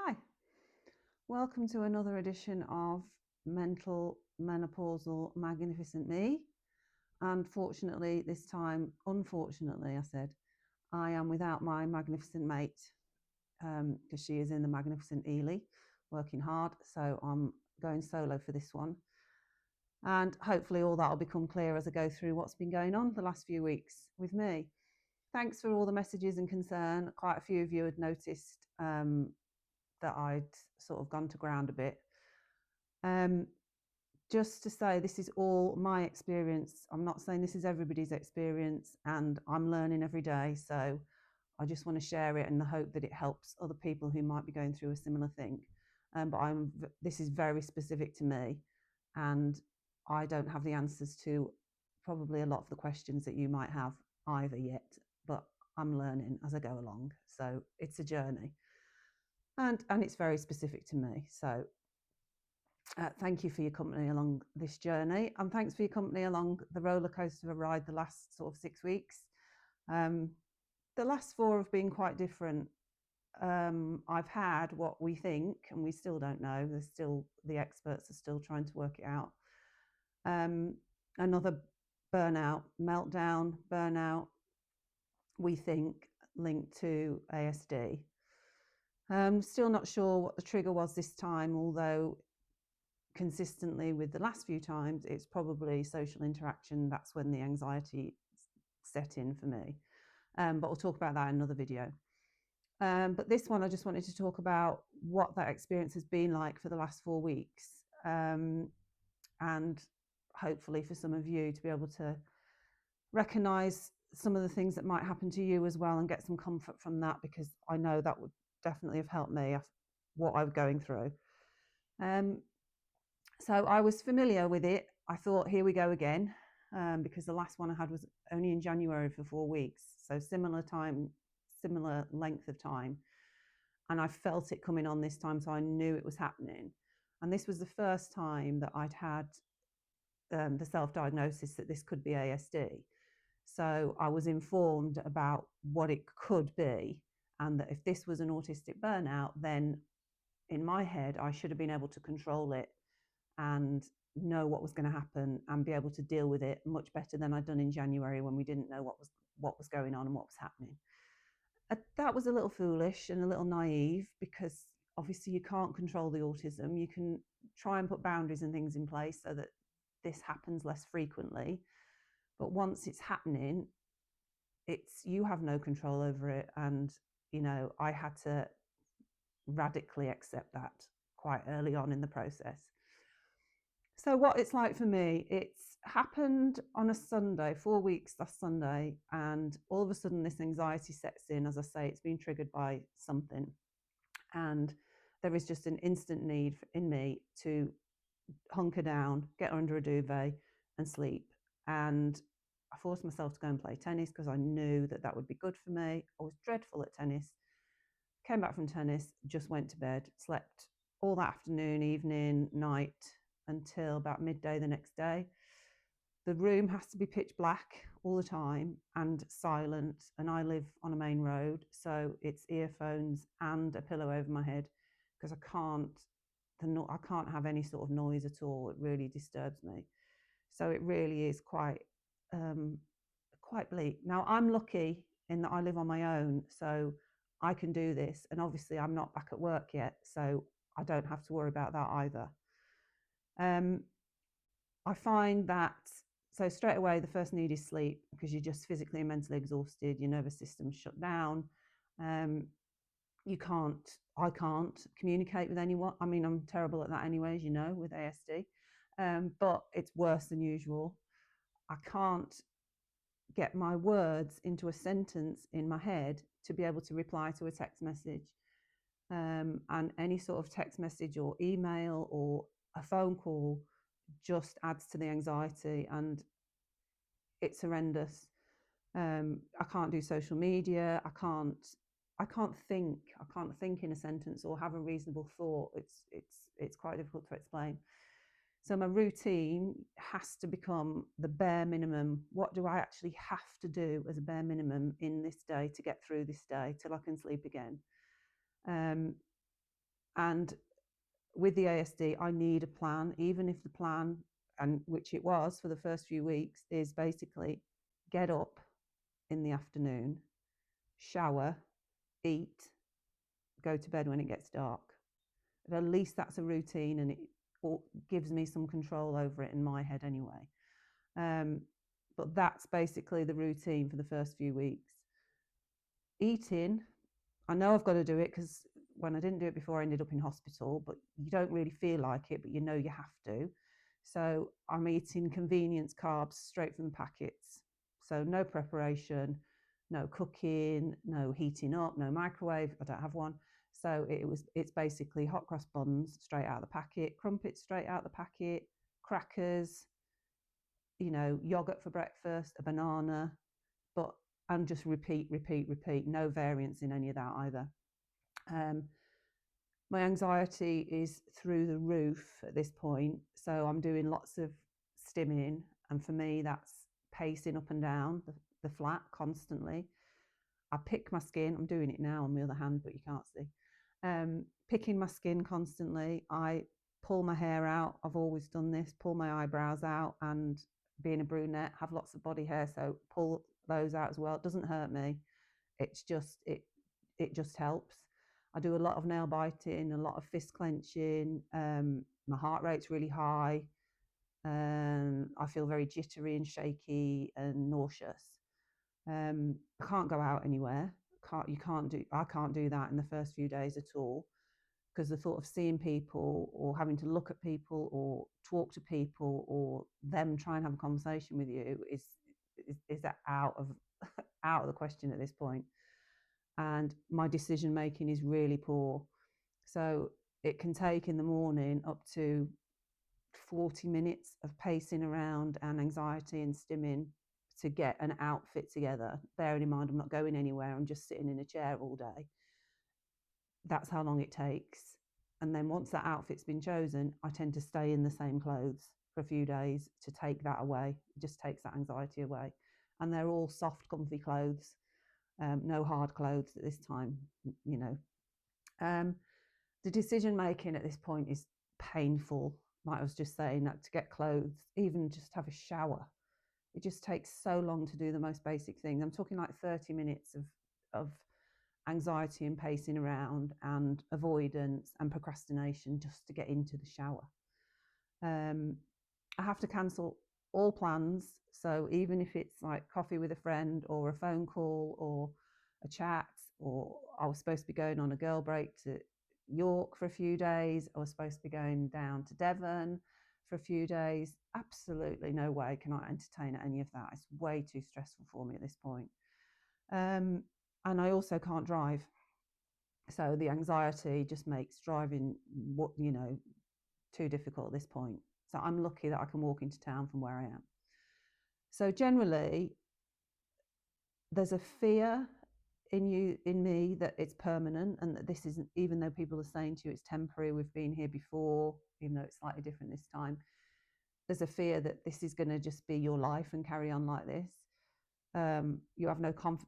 Hi, welcome to another edition of Mental Menopausal Magnificent Me. And fortunately, this time, unfortunately, I am without my magnificent mate because she is in the magnificent Ely, working hard. So I'm going solo for this one. And hopefully, all that will become clear as I go through what's been going on the last few weeks with me. Thanks for all the messages and concern. Quite a few of you had noticed that I'd sort of gone to ground a bit. Just to say, this is all my experience. I'm not saying this is everybody's experience, and I'm learning every day. So I just want to share it in the hope that it helps other people who might be going through a similar thing. But this is very specific to me, and I don't have the answers to probably a lot of the questions that you might have either yet. But I'm learning as I go along. So it's a journey, and it's very specific to me. So thank you for your company along this journey, and thanks for your company along the roller coaster of a ride the last sort of 6 weeks. The last 4 have been quite different. I've had what we think, and we still don't know. The experts are still trying to work it out. Another meltdown, burnout, we think linked to ASD. Still not sure what the trigger was this time, although consistently with the last few times, it's probably social interaction. That's when the anxiety set in for me. But we'll talk about that in another video. But this one, I just wanted to talk about what that experience has been like for the last 4 weeks. And hopefully for some of you to be able to recognize some of the things that might happen to you as well and get some comfort from that, because I know that would definitely have helped me, what I was going through. So I was familiar with it. I thought, here we go again, because the last one I had was only in January for 4 weeks. So similar length of time. And I felt it coming on this time, so I knew it was happening. And this was the first time that I'd had the self-diagnosis that this could be ASD. So I was informed about what it could be, and that if this was an autistic burnout, then in my head, I should have been able to control it and know what was going to happen and be able to deal with it much better than I'd done in January, when we didn't know what was going on and what was happening. That was a little foolish and a little naive, because obviously you can't control the autism. You can try and put boundaries and things in place so that this happens less frequently. But once it's happening, you have no control over it. And, I had to radically accept that quite early on in the process. So what it's like for me, it's happened on a Sunday, 4 weeks last Sunday, and all of a sudden this anxiety sets in. As I say, it's been triggered by something, and there is just an instant need in me to hunker down, get under a duvet and sleep. And I forced myself to go and play tennis because I knew that would be good for me. I was dreadful at tennis. Came back from tennis, just went to bed, slept all that afternoon, evening, night, until about midday the next day. The room has to be pitch black all the time and silent, and I live on a main road, so it's earphones and a pillow over my head, because I can't have any sort of noise at all. It really disturbs me. So it really is quite bleak. Now, I'm lucky in that I live on my own, so I can do this, and obviously I'm not back at work yet, so I don't have to worry about that either. I find that, so straight away, the first need is sleep, because you're just physically and mentally exhausted. Your nervous system's shut down. I can't communicate with anyone. I mean, I'm terrible at that anyway, as you know, with ASD, but it's worse than usual. I can't get my words into a sentence in my head to be able to reply to a text message. And any sort of text message or email or a phone call just adds to the anxiety, and it's horrendous. I can't do social media. I can't think in a sentence or have a reasonable thought. It's quite difficult to explain. So my routine has to become the bare minimum. What do I actually have to do as a bare minimum in this day to get through this day till I can sleep again? And with the ASD, I need a plan, even if the plan, and which it was for the first few weeks, is basically get up in the afternoon, shower, eat, go to bed when it gets dark. But at least that's a routine, and it gives me some control over it in my head anyway. But that's basically the routine for the first few weeks. Eating, I know I've got to do it because when I didn't do it before, I ended up in hospital, but you don't really feel like it, but you know you have to. So I'm eating convenience carbs straight from the packets. So no preparation, no cooking, no heating up, no microwave. I don't have one. So it's basically hot cross buns straight out of the packet, crumpets straight out of the packet, crackers, yogurt for breakfast, a banana, but and just repeat, no variance in any of that either. My anxiety is through the roof at this point, so I'm doing lots of stimming, and for me that's pacing up and down the flat constantly. I pick my skin. I'm doing it now on the other hand, but you can't see. Picking my skin constantly. I pull my hair out. I've always done this. Pull my eyebrows out, and being a brunette, have lots of body hair, so pull those out as well. It doesn't hurt me. It's just it just helps. I do a lot of nail biting, a lot of fist clenching. My heart rate's really high. I feel very jittery and shaky and nauseous. I can't go out anywhere. I can't do that in the first few days at all, because the thought of seeing people or having to look at people or talk to people or them try and have a conversation with you is out of out of the question at this point. And my decision making is really poor. So it can take in the morning up to 40 minutes of pacing around and anxiety and stimming to get an outfit together. Bearing in mind, I'm not going anywhere. I'm just sitting in a chair all day. That's how long it takes. And then once that outfit's been chosen, I tend to stay in the same clothes for a few days to take that away. It just takes that anxiety away. And they're all soft, comfy clothes. No hard clothes at this time, The decision making at this point is painful. Like I was just saying, that to get clothes, even just have a shower, it just takes so long to do the most basic things. I'm talking like 30 minutes of anxiety and pacing around and avoidance and procrastination just to get into the shower. I have to cancel all plans. So even if it's like coffee with a friend or a phone call or a chat, or I was supposed to be going on a girl break to York for a few days, I was supposed to be going down to Devon for a few days. Absolutely no way can I entertain any of that. It's way too stressful for me at this point. And I also can't drive. So the anxiety just makes driving, too difficult at this point. So I'm lucky that I can walk into town from where I am. So generally, there's a fear in me that it's permanent, and that this isn't, even though people are saying to you it's temporary, we've been here before, even though it's slightly different this time, there's a fear that this is going to just be your life and carry on like this. You have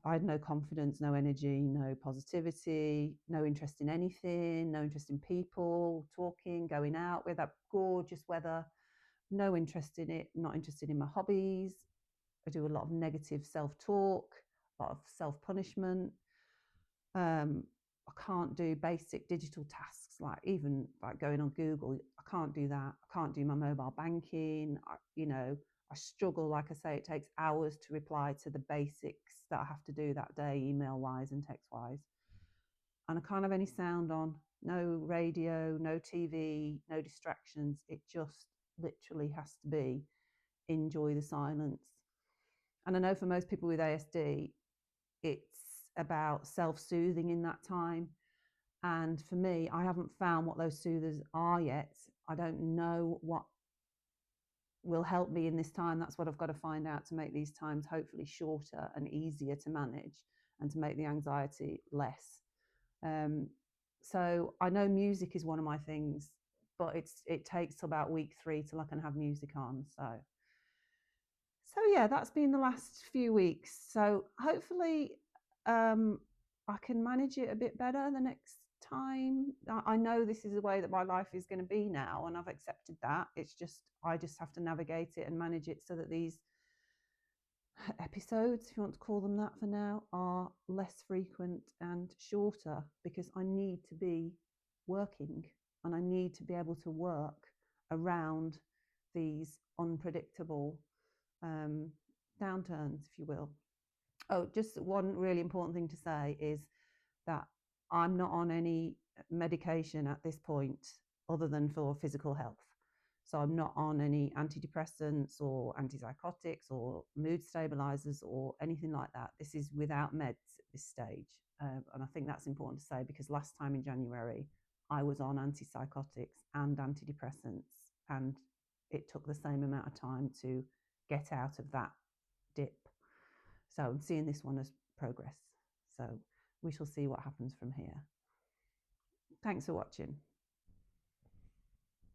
I had no confidence, no energy, no positivity, no interest in anything, no interest in people, talking, going out with that gorgeous weather, no interest in it, not interested in my hobbies. I do a lot of negative self-talk, a lot of self-punishment. I can't do basic digital tasks, like even like going on Google. I can't do that. I can't do my mobile banking. I struggle. Like I say, it takes hours to reply to the basics that I have to do that day, email wise and text wise. And I can't have any sound on, no radio, no TV, no distractions. It just literally has to be enjoy the silence. And I know for most people with ASD, it's about self-soothing in that time. And for me, I haven't found what those soothers are yet. I don't know what will help me in this time. That's what I've got to find out to make these times hopefully shorter and easier to manage, and to make the anxiety less. So I know music is one of my things, but it takes till about week 3 till I can have music on. So yeah, that's been the last few weeks. So hopefully I can manage it a bit better the next time. I know this is the way that my life is going to be now, and I've accepted that. It's just, I just have to navigate it and manage it so that these episodes, if you want to call them that for now, are less frequent and shorter, because I need to be working and I need to be able to work around these unpredictable downturns, if you will. Oh, just one really important thing to say is that I'm not on any medication at this point other than for physical health. So I'm not on any antidepressants or antipsychotics or mood stabilizers or anything like that. This is without meds at this stage. And I think that's important to say, because last time in January, I was on antipsychotics and antidepressants, and it took the same amount of time to get out of that dip. So I'm seeing this one as progress. So we shall see what happens from here. Thanks for watching.